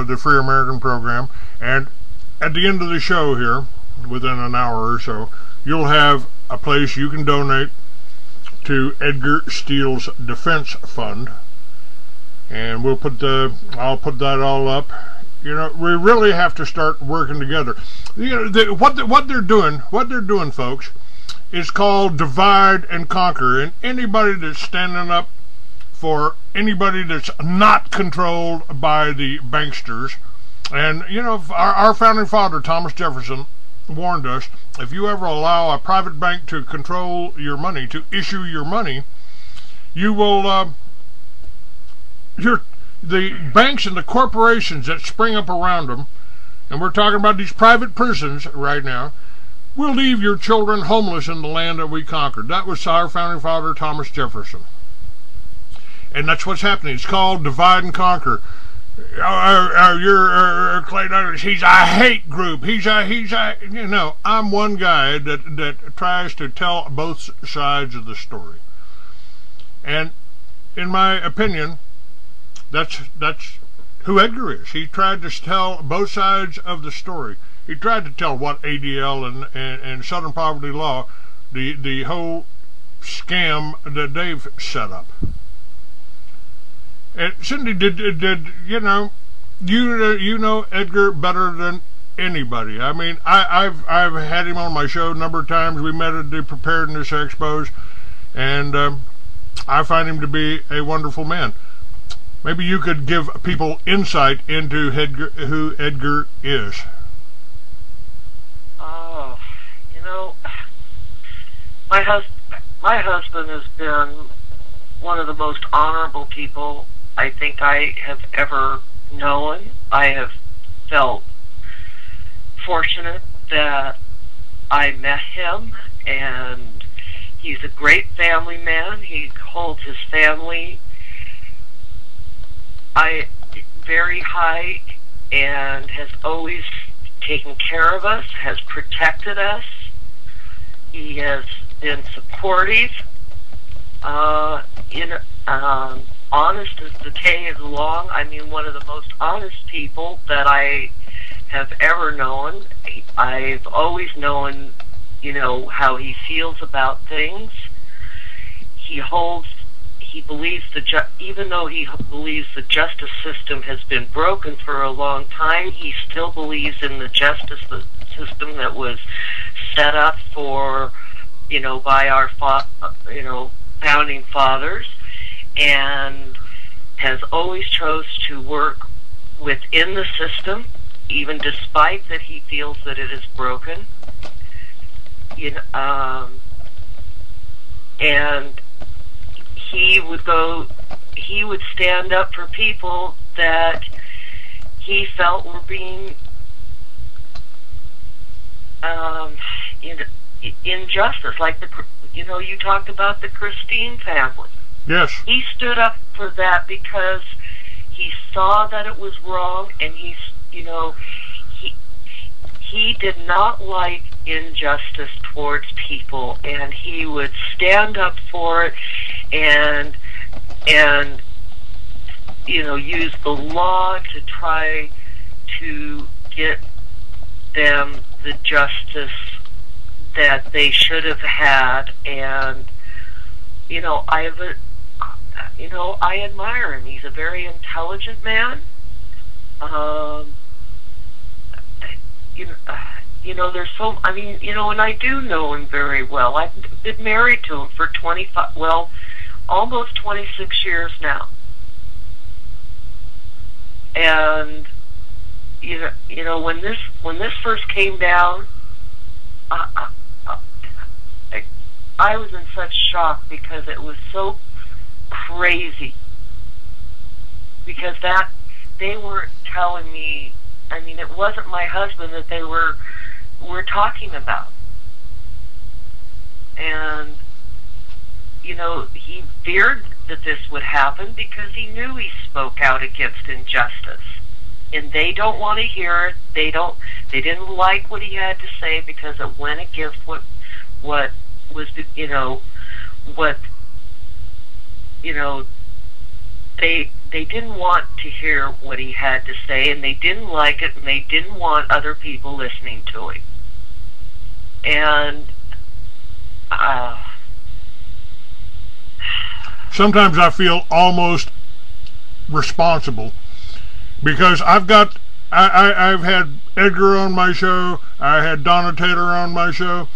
the Free American program. And at the end of the show here, within an hour or so, you'll have a place you can donate to Edgar Steele's Defense Fund. And I'll put that all up. You know, we really have to start working together. You know, what they're doing, folks, is called divide and conquer. And anybody that's standing up for anybody that's not controlled by the banksters, and you know, our founding father Thomas Jefferson warned us: if you ever allow a private bank to control your money, to issue your money, you will. The banks and the corporations that spring up around them, and we're talking about these private prisons right now, will leave your children homeless in the land that we conquered. That was our founding father, Thomas Jefferson. And that's what's happening. It's called divide and conquer. You're Clay Douglas. He's a hate group. He's a, you know, I'm one guy that tries to tell both sides of the story. And in my opinion, that's who Edgar is. He tried to tell both sides of the story. He tried to tell what ADL and Southern Poverty Law, the whole scam that they've set up. And Cyndi, did you know? You know Edgar better than anybody. I mean, I've had him on my show a number of times. We met at the Preparedness Expos, and I find him to be a wonderful man. Maybe you could give people insight into who Edgar is. Oh, you know, my husband has been one of the most honorable people I think I have ever known. I have felt fortunate that I met him, and he's a great family man. He holds his family very high and has always taken care of us, has protected us. He has been supportive, honest as the day is long. I mean, one of the most honest people that I have ever known. I've always known, you know, how he feels about things. He believes even though he believes the justice system has been broken for a long time, he still believes in the justice system that was set up for, you know, by our founding fathers, and has always chose to work within the system, even despite that he feels that it is broken. You know, and he would stand up for people that he felt were being injustice, like you talked about the Christine family. Yes. He stood up for that because he saw that it was wrong, and he did not like injustice towards people, and he would stand up for it, and use the law to try to get them the justice that they should have had. And I admire him. He's a very intelligent man. And I do know him very well. I've been married to him for almost 26 years now. And when this first came down, I was in such shock because it was so crazy. Because they weren't telling me. I mean, it wasn't my husband that they were talking about. And he feared that this would happen because he knew he spoke out against injustice. And they don't want to hear it. They didn't like what he had to say because it went against what was, they didn't want to hear what he had to say, and they didn't like it, and they didn't want other people listening to it. And sometimes I feel almost responsible, because I've had Edgar on my show, I had Donna Taylor on my show,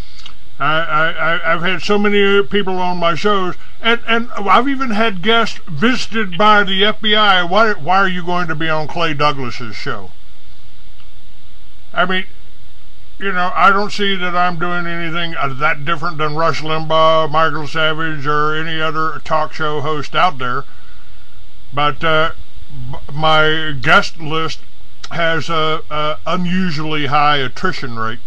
I've had so many people on my shows, and I've even had guests visited by the FBI. Why are you going to be on Clay Douglas's show? I mean, you know, I don't see that I'm doing anything that different than Rush Limbaugh, Michael Savage, or any other talk show host out there. But my guest list has a unusually high attrition rate.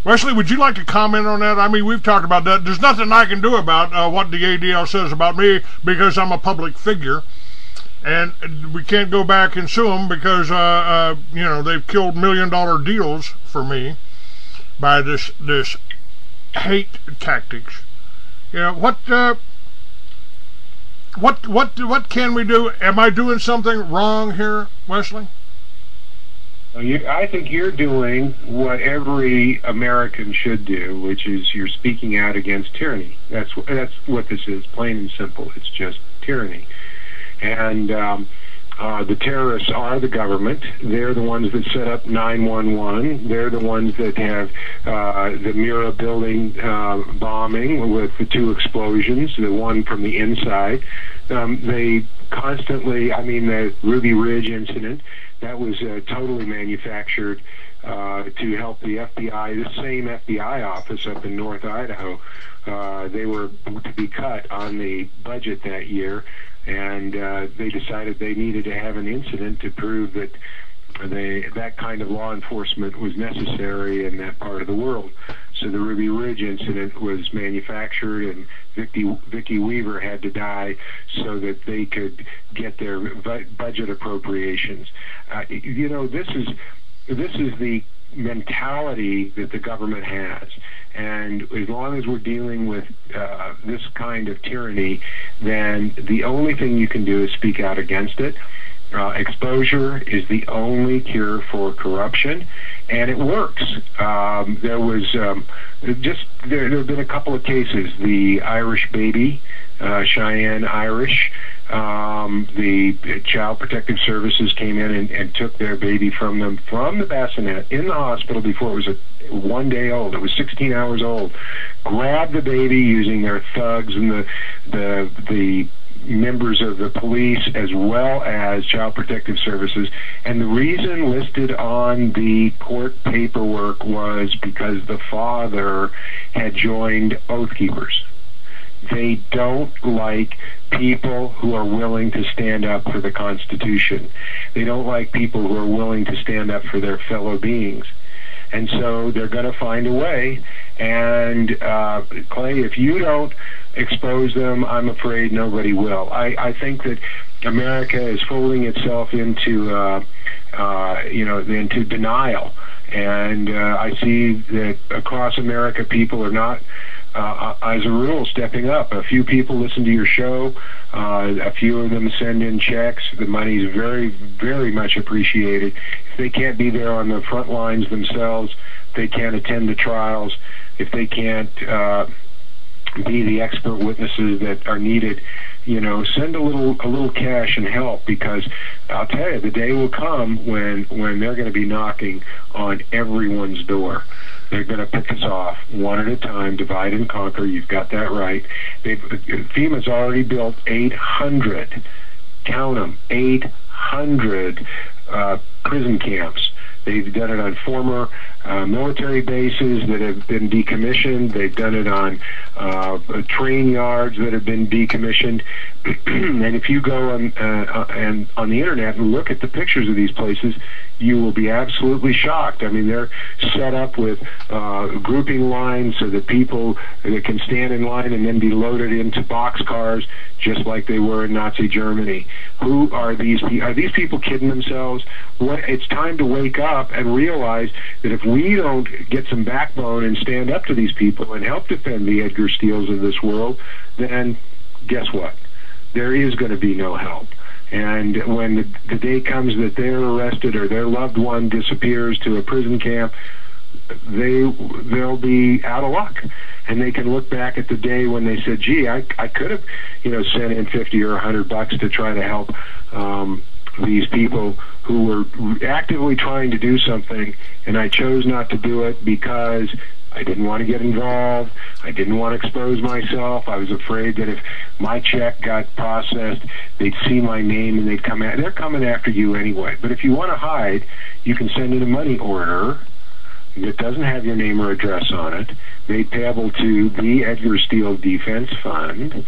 Wesley, would you like to comment on that? I mean, we've talked about that. There's nothing I can do about what the ADL says about me, because I'm a public figure. And we can't go back and sue them because, you know, they've killed $1 million deals for me by this hate tactics. You know, what can we do? Am I doing something wrong here, Wesley? I think you're doing what every American should do, which is you're speaking out against tyranny. That's what this is, plain and simple. It's just tyranny. And the terrorists are the government. They're the ones that set up 9/11. They're the ones that have the Mira building bombing with the 2 explosions, the one from the inside. They constantly, I mean, the Ruby Ridge incident, that was totally manufactured to help the FBI, the same FBI office up in North Idaho. They were to be cut on the budget that year, and they decided they needed to have an incident to prove that that kind of law enforcement was necessary in that part of the world. So the Ruby Ridge incident was manufactured, and Vicki Weaver had to die so that they could get their budget appropriations. You know, this is the mentality that the government has. And as long as we're dealing with this kind of tyranny, then the only thing you can do is speak out against it. Exposure is the only cure for corruption, and it works. There have been a couple of cases. The Irish baby, Cheyenne Irish, the Child Protective Services came in and took their baby from them from the bassinet in the hospital before it was 1 day old. It was 16 hours old. Grabbed the baby using their thugs and the members of the police as well as Child Protective Services, and the reason listed on the court paperwork was because the father had joined Oath Keepers. They don't like people who are willing to stand up for the Constitution. They don't like people who are willing to stand up for their fellow beings. And so they're going to find a way. And Clay, if you don't expose them, I'm afraid nobody will. I think that America is folding itself into into denial. And I see that across America, people are not, as a rule, stepping up. A few people listen to your show. A few of them send in checks. The money is very, very much appreciated. If they can't be there on the front lines themselves, if they can't attend the trials, if they can't be the expert witnesses that are needed, you know, send a little cash and help, because I'll tell you, the day will come when they're going to be knocking on everyone's door. They're going to pick us off one at a time, divide and conquer. You've got that right. FEMA's already built 800, count them, 800 prison camps. They've done it on former military bases that have been decommissioned. They've done it on train yards that have been decommissioned. And if you go on the internet and look at the pictures of these places, you will be absolutely shocked. I mean, they're set up with grouping lines so that people that can stand in line and then be loaded into boxcars, just like they were in Nazi Germany. Who are these people? Are these people kidding themselves? It's time to wake up and realize that if we don't get some backbone and stand up to these people and help defend the Edgar Steeles of this world, then guess what? There is going to be no help. And when the day comes that they're arrested or their loved one disappears to a prison camp, they'll be out of luck, and they can look back at the day when they said, "Gee, I could have, sent in $50 or $100 to try to help these people who were actively trying to do something, and I chose not to do it because I didn't want to get involved. I didn't want to expose myself. I was afraid that if my check got processed, they'd see my name and they'd come at. They're coming after you anyway. But if you want to hide, you can send in a money order that doesn't have your name or address on it, made payable to the Edgar Steele Defense Fund,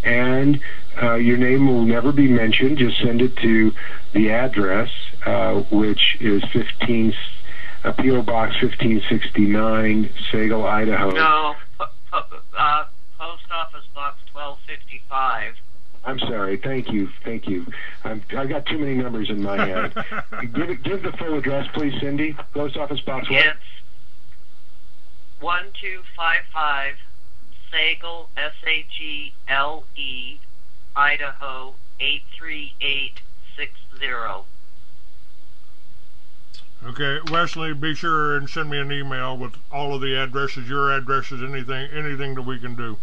and your name will never be mentioned. Just send it to the address, which is P.O. Box 1569, Sagal, Idaho. No, Post Office Box 1255. I'm sorry. Thank you. I got too many numbers in my head. Give the full address, please, Cyndi. Post Office Box what? It's 1255 Sagal, Sagle, Idaho 83860. Okay, Wesley, be sure and send me an email with all of the addresses, your addresses, anything that we can do.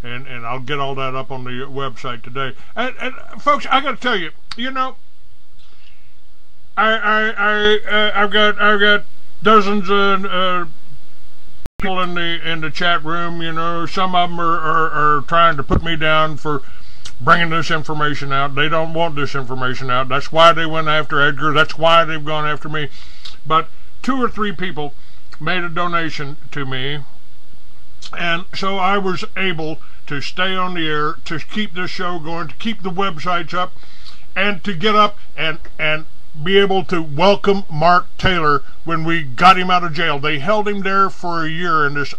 And I'll get all that up on the website today. And folks, I got to tell you, I've got dozens of people in the chat room. Some of them are trying to put me down for bringing this information out. They don't want this information out. That's why they went after Edgar. That's why they've gone after me. But 2 or 3 people made a donation to me, and so I was able to stay on the air, to keep this show going, to keep the websites up, and to get up and be able to welcome Mark Taylor when we got him out of jail. They held him there for a year in this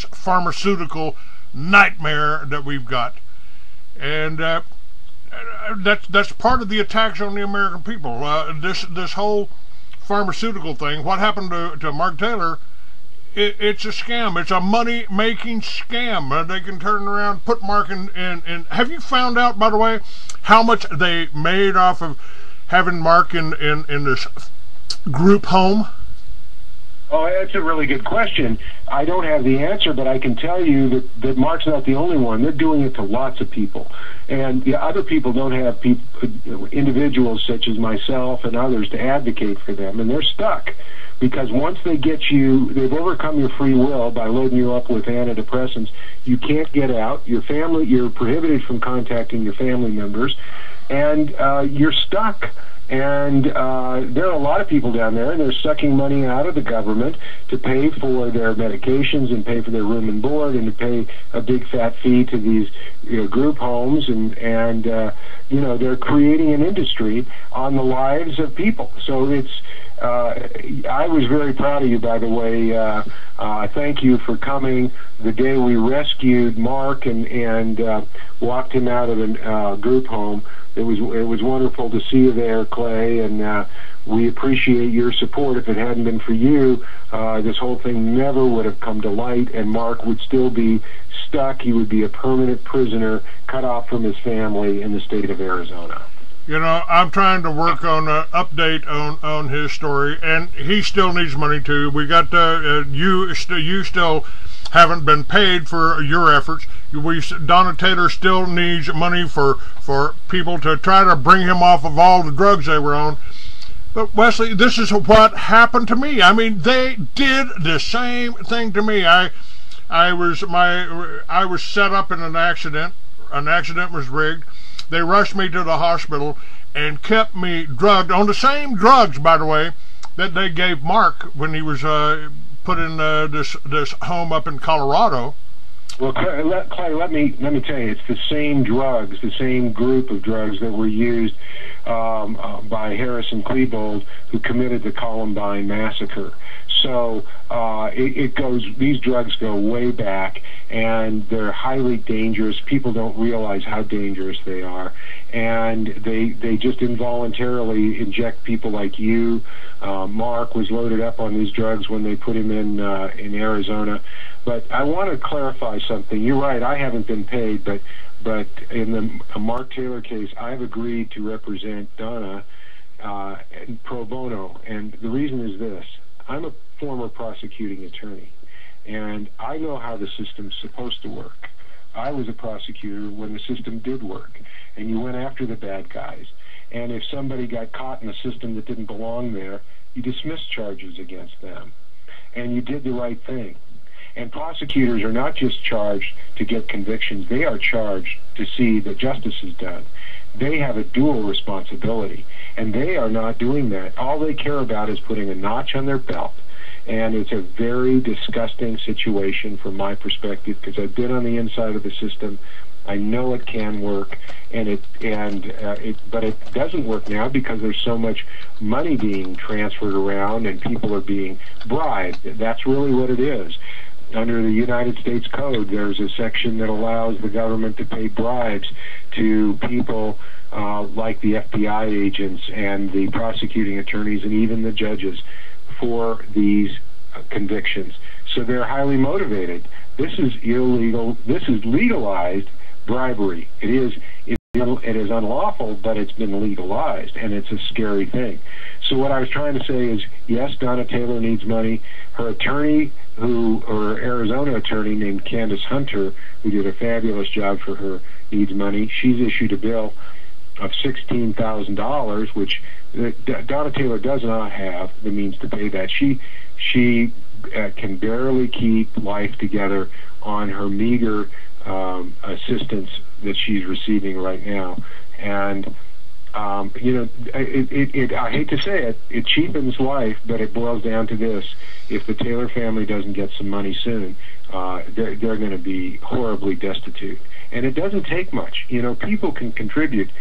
pharmaceutical nightmare that we've got. And that's part of the attacks on the American people. This whole pharmaceutical thing, what happened to Mark Taylor, it's a scam. It's a money-making scam. They can turn around, put Mark in. Have you found out, by the way, how much they made off of having Mark in this group home? Oh, that's a really good question. I don't have the answer, but I can tell you that Mark's not the only one. They're doing it to lots of people. And the other people don't have individuals such as myself and others to advocate for them, and they're stuck. Because once they get you, they've overcome your free will by loading you up with antidepressants. You can't get out. You're prohibited from contacting your family members, and you're stuck. And there are a lot of people down there, and they're sucking money out of the government to pay for their medications and pay for their room and board and to pay a big fat fee to these group homes. And they're creating an industry on the lives of people. So it's I was very proud of you, by the way. Thank you for coming the day we rescued Mark and walked him out of a group home. It was wonderful to see you there, Clay, and we appreciate your support. If it hadn't been for you, this whole thing never would have come to light, and Mark would still be stuck. He would be a permanent prisoner, cut off from his family in the state of Arizona. I'm trying to work on an update on his story, and he still needs money too. We got you still haven't been paid for your efforts. Donna Taylor still needs money for people to try to bring him off of all the drugs they were on. But Wesley, this is what happened to me. I mean, they did the same thing to me. I was set up in an accident. An accident was rigged. They rushed me to the hospital and kept me drugged on the same drugs, by the way, that they gave Mark when he was put in this home up in Colorado. Well, Clay, let me tell you, it's the same drugs, the same group of drugs that were used by Harrison Klebold, who committed the Columbine massacre. So these drugs go way back, and they're highly dangerous. People don't realize how dangerous they are, and they just involuntarily inject people like you. Mark was loaded up on these drugs when they put him in Arizona. But I want to clarify something. You're right, I haven't been paid, but But in the Mark Taylor case, I've agreed to represent Donna pro bono, and the reason is this. I'm a former prosecuting attorney, and I know how the system's supposed to work. I was a prosecutor when the system did work, and you went after the bad guys. And if somebody got caught in a system that didn't belong there, you dismissed charges against them. And you did the right thing. And prosecutors are not just charged to get convictions, they are charged to see that justice is done. They have a dual responsibility, and they are not doing that. All they care about is putting a notch on their belt. And it's a very disgusting situation from my perspective, because I've been on the inside of the system. I know it can work, but it doesn't work now because there's so much money being transferred around and people are being bribed. That's really what it is. Under the United States Code, there's a section that allows the government to pay bribes to people like the FBI agents and the prosecuting attorneys and even the judges for these convictions. So they're highly motivated. This is illegal. This is legalized bribery. It is unlawful, but it's been legalized, and it's a scary thing. So what I was trying to say is, yes, Donna Taylor needs money. Her attorney, or Arizona attorney named Candace Hunter, who did a fabulous job for her, needs money. She's issued a bill of $16,000, which Donna Taylor does not have the means to pay that. She can barely keep life together on her meager assistance that she's receiving right now. And I hate to say it, it cheapens life, but it boils down to this: if the Taylor family doesn't get some money soon, they're going to be horribly destitute. And it doesn't take much. People can contribute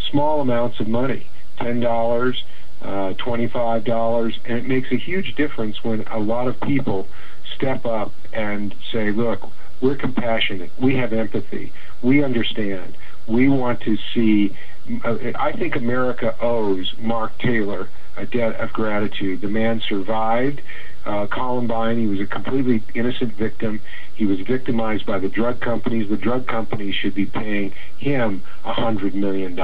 small amounts of money, $10, $25, and it makes a huge difference when a lot of people step up and say, look, we're compassionate, we have empathy, we understand, we want to see. I think America owes Mark Taylor a debt of gratitude. The man survived Columbine. He was a completely innocent victim. He was victimized by the drug companies. The drug companies should be paying him $100 million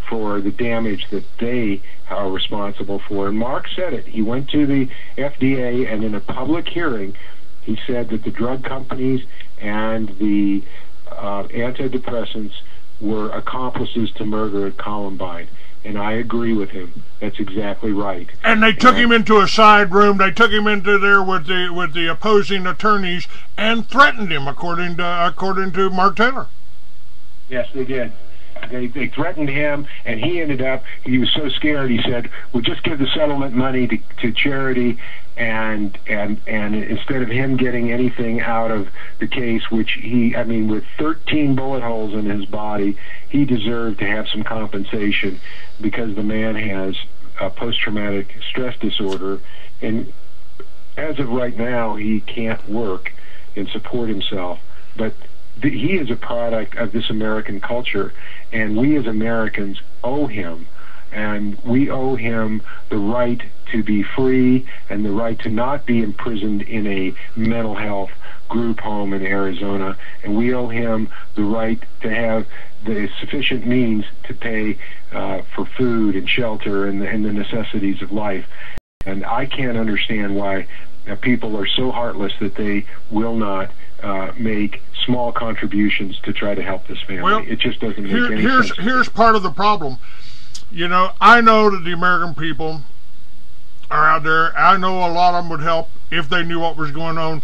for the damage that they are responsible for. And Mark said it. He went to the FDA, and in a public hearing, he said that the drug companies and the antidepressants were accomplices to murder at Columbine. And I agree with him. That's exactly right. And they took him into a side room. They took him into there with the opposing attorneys and threatened him, according to Mark Taylor. Yes, they did. They threatened him, and he was so scared, he said, we'll just give the settlement money to charity, and instead of him getting anything out of the case, which with 13 bullet holes in his body, he deserved to have some compensation, because the man has a post-traumatic stress disorder, and as of right now, he can't work and support himself. But he is a product of this American culture, and we as Americans owe him, and we owe him the right to be free and the right to not be imprisoned in a mental health group home in Arizona, and we owe him the right to have the sufficient means to pay for food and shelter and the necessities of life. And I can't understand why people are so heartless that they will not make small contributions to try to help this family. Well, it just doesn't make any sense. Here's part of the problem. I know that the American people are out there. I know a lot of them would help if they knew what was going on.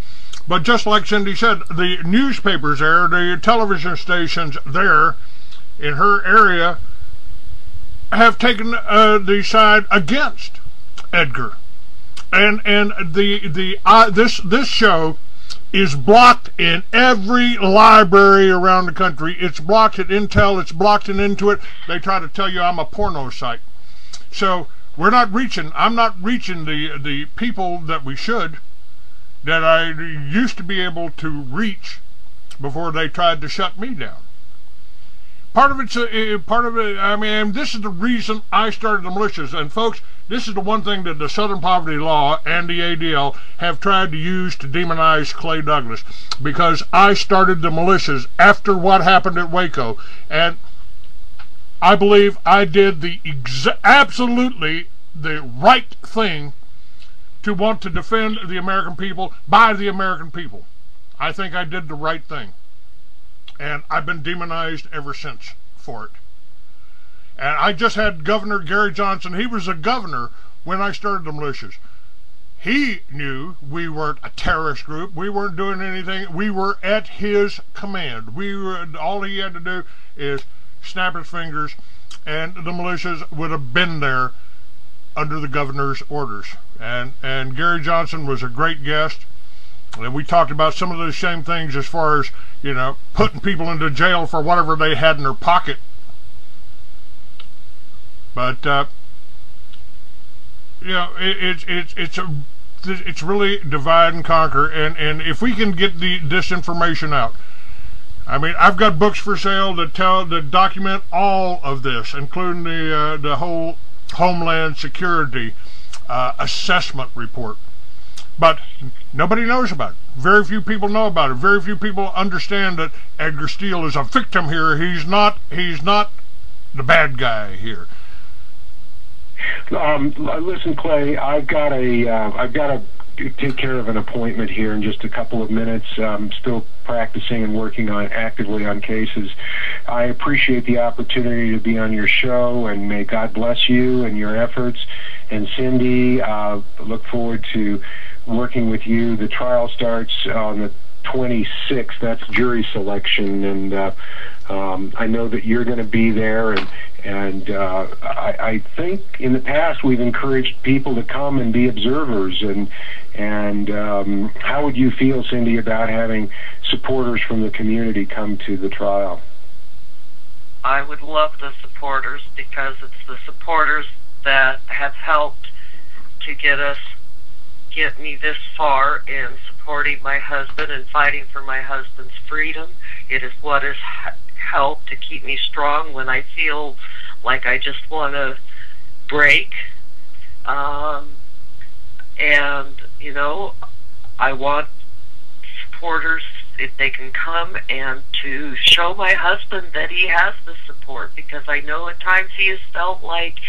But just like Cyndi said, the newspapers there, the television stations there in her area have taken the side against Edgar. And this show is blocked in every library around the country. It's blocked at Intel. It's blocked in Intuit. They try to tell you I'm a porno site. So I'm not reaching the people that we should, that I used to be able to reach before they tried to shut me down. part of it's part of it. I mean, this is the reason I started the militias. And folks, this is the one thing that the Southern Poverty Law and the ADL have tried to use to demonize Clay Douglas, because I started the militias after what happened at Waco, and I believe I did the absolutely the right thing to want to defend the American people by the American people. I think I did the right thing. And I've been demonized ever since for it. And I just had Governor Gary Johnson. He was a governor when I started the militias. He knew we weren't a terrorist group. We weren't doing anything. We were at his command. All he had to do is snap his fingers, and the militias would have been there under the governor's orders. And Gary Johnson was a great guest. And we talked about some of those same things as far as, you know, putting people into jail for whatever they had in their pocket. But, you know, it's really divide and conquer. And if we can get this information out, I mean, I've got books for sale that document all of this, including the whole Homeland Security assessment report. But nobody knows about it. Very few people know about it. Very few people understand that Edgar Steele is a victim here. He's not the bad guy here. Listen, Clay, I've got to take care of an appointment here in just a couple of minutes. I'm still practicing and working actively on cases. I appreciate the opportunity to be on your show, and may God bless you and your efforts. And Cyndi, look forward to working with you. The trial starts on the 26th. That's jury selection, and I know that you're going to be there. And I think in the past we've encouraged people to come and be observers. And how would you feel, Cyndi, about having supporters from the community come to the trial? I would love the supporters, because it's the supporters that have helped to get me this far in supporting my husband and fighting for my husband's freedom. It is what has helped to keep me strong when I feel like I just want to break. And, you know, I want supporters, if they can come, and to show my husband that he has the support, because I know at times he has felt like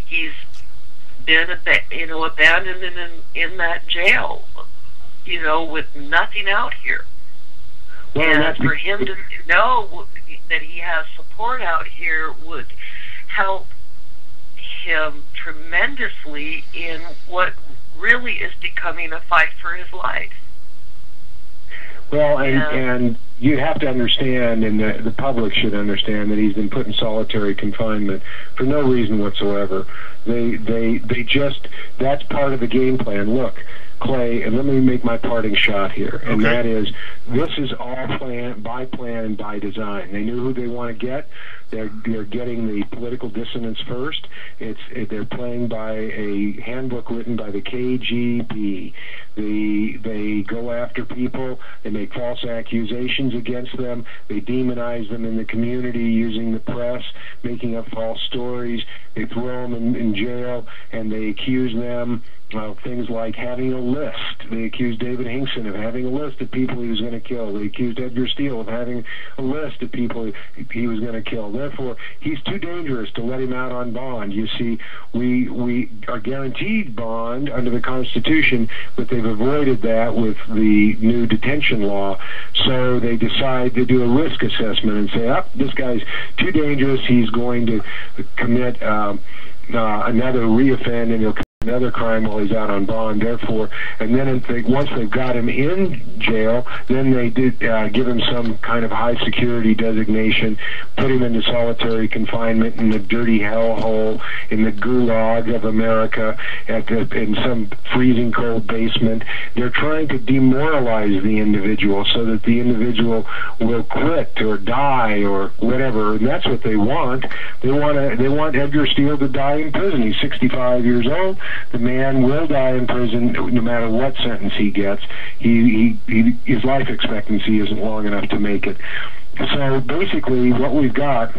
he's been, abandoned in that jail, with nothing out here. Well, and for him to know that he has support out here would help him tremendously in what really is becoming a fight for his life. Well, and you have to understand, and the public should understand, that he's been put in solitary confinement for no reason whatsoever. They just, that's part of the game plan. Look, Clay, and let me make my parting shot here, and that is, this is all by plan and by design. They knew who they want to get. They're getting the political dissonance first. They're playing by a handbook written by the KGB. They go after people. They make false accusations against them. They demonize them in the community using the press, making up false stories. They throw them in jail, and they accuse them of things like having a list. They accused David Hinkson of having a list of people he was going to kill. They accused Edgar Steele of having a list of people he was going to kill. Therefore, he's too dangerous to let him out on bond. You see, we are guaranteed bond under the Constitution, but they've avoided that with the new detention law. So they decide to do a risk assessment and say, this guy's too dangerous. He's going to commit another reoffend, and he'll another crime while he's out on bond. Therefore, and then once they've got him in jail, then they did give him some kind of high security designation, put him into solitary confinement in the dirty hellhole, in the gulag of America, in some freezing cold basement. They're trying to demoralize the individual so that the individual will quit or die or whatever, and that's what they want. They want Edgar Steele to die in prison. He's 65 years old. The man will die in prison no matter what sentence he gets. His life expectancy isn't long enough to make it. So basically what we've got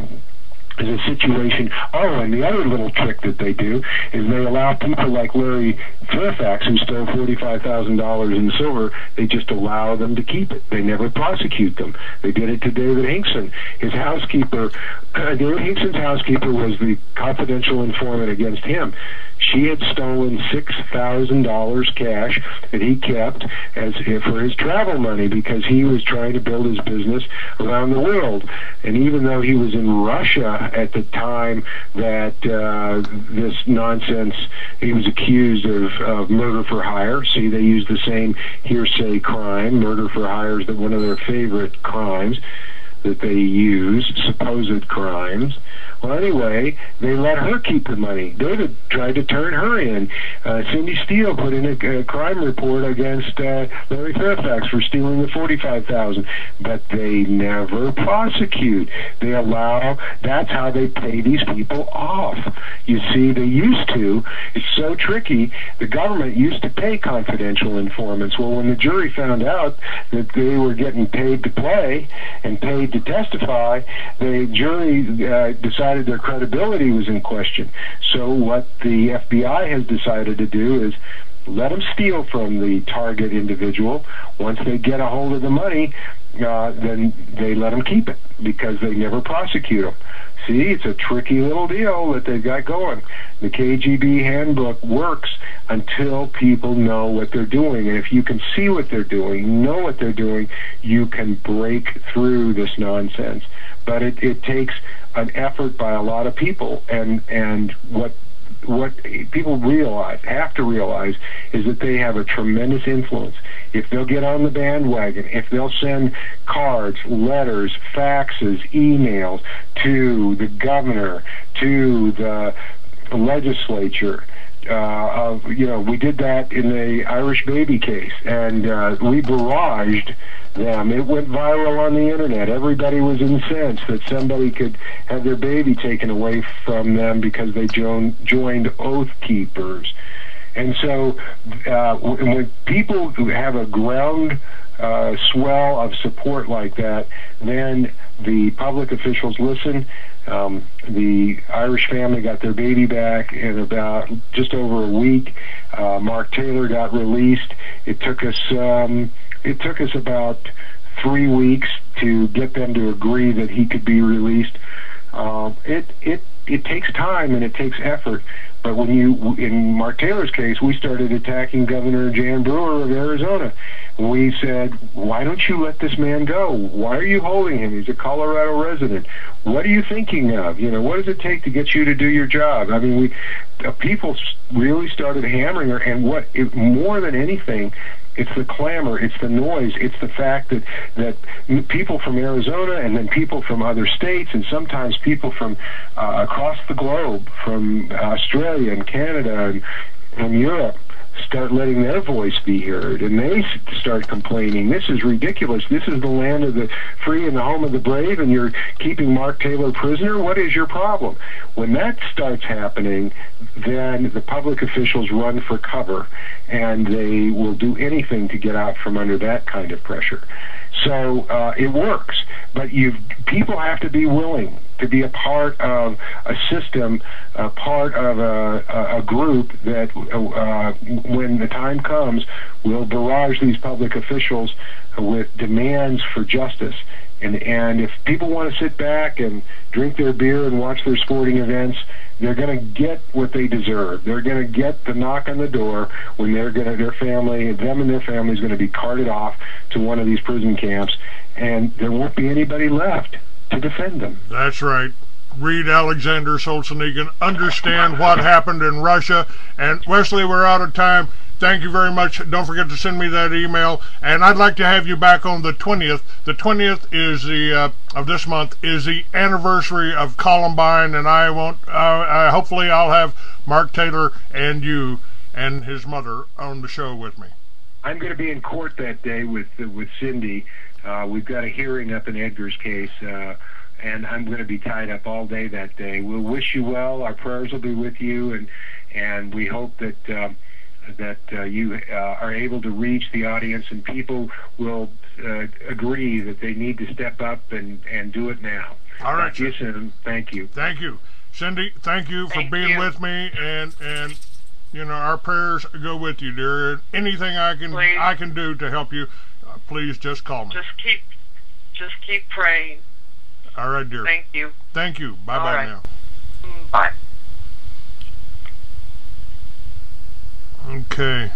is a situation. Oh, and the other little trick that they do is they allow people like Larry Fairfax, who stole $45,000 in silver, they just allow them to keep it. They never prosecute them. They did it to David Hinkson. His housekeeper, David Hinkson's housekeeper was the confidential informant against him. She had stolen $6,000 cash that he kept as for his travel money because he was trying to build his business around the world. And even though he was in Russia at the time that this nonsense, he was accused of murder for hire. See, they used the same hearsay crime. Murder for hire is one of their favorite crimes that they use, supposed crimes. Well, anyway, they let her keep the money. David tried to turn her in. Cyndi Steele put in a crime report against Larry Fairfax for stealing the $45,000, but they never prosecute. They allow. That's how they pay these people off. You see, they used to. It's so tricky. The government used to pay confidential informants. Well, when the jury found out that they were getting paid to play and paid to testify, the jury decided their credibility was in question. So what the FBI has decided to do is let them steal from the target individual. Once they get a hold of the money, then they let them keep it because they never prosecute them. See, it's a tricky little deal that they've got going. The KGB handbook works until people know what they're doing. And if you can see what they're doing, know what they're doing, you can break through this nonsense. But it takes an effort by a lot of people. And what people have to realize, is that they have a tremendous influence. If they'll get on the bandwagon, if they'll send cards, letters, faxes, emails to the governor, to the legislature, we did that in the Irish baby case, and we barraged them. It went viral on the internet. Everybody was incensed that somebody could have their baby taken away from them because they joined Oath Keepers. And so when people have a ground swell of support like that, then the public officials listen. The Irish family got their baby back in about just over a week. Mark Taylor got released. It took us about 3 weeks to get them to agree that he could be released. It takes time and it takes effort. But in Mark Taylor's case, we started attacking Governor Jan Brewer of Arizona. We said, why don't you let this man go? Why are you holding him? He's a Colorado resident. What are you thinking of? What does it take to get you to do your job? I mean, people really started hammering her, and more than anything, it's the clamor, it's the noise, it's the fact that people from Arizona and then people from other states and sometimes people from across the globe, from Australia and Canada and Europe, start letting their voice be heard, and they start complaining. This is ridiculous. This is the land of the free and the home of the brave, and you're keeping Mark Taylor prisoner? What is your problem? When that starts happening, then the public officials run for cover, and they will do anything to get out from under that kind of pressure. So it works, but people have to be willing to be a part of a system, a part of a group that, when the time comes, will barrage these public officials with demands for justice. And if people want to sit back and drink their beer and watch their sporting events, they're going to get what they deserve. They're going to get the knock on the door when them and their family is going to be carted off to one of these prison camps, and there won't be anybody left to defend them. That's right. Read Alexander Solzhenitsyn. Understand what happened in Russia. And Wesley, we're out of time. Thank you very much. Don't forget to send me that email. And I'd like to have you back on the 20th. The 20th is of this month is the anniversary of Columbine, and hopefully I'll have Mark Taylor and you and his mother on the show with me. I'm going to be in court that day with Cyndi. We've got a hearing up in Edgar's case, and I'm going to be tied up all day that day. We'll wish you well. Our prayers will be with you, and we hope that you are able to reach the audience, and people will agree that they need to step up and do it now. All right. Talk to you soon. Thank you. Thank you. Cyndi, thank you for being with me, and you know, our prayers go with you, dear. Anything I can do to help you, please just call me. Just keep praying. All right, dear. Thank you. Thank you. Bye now. Bye. Okay.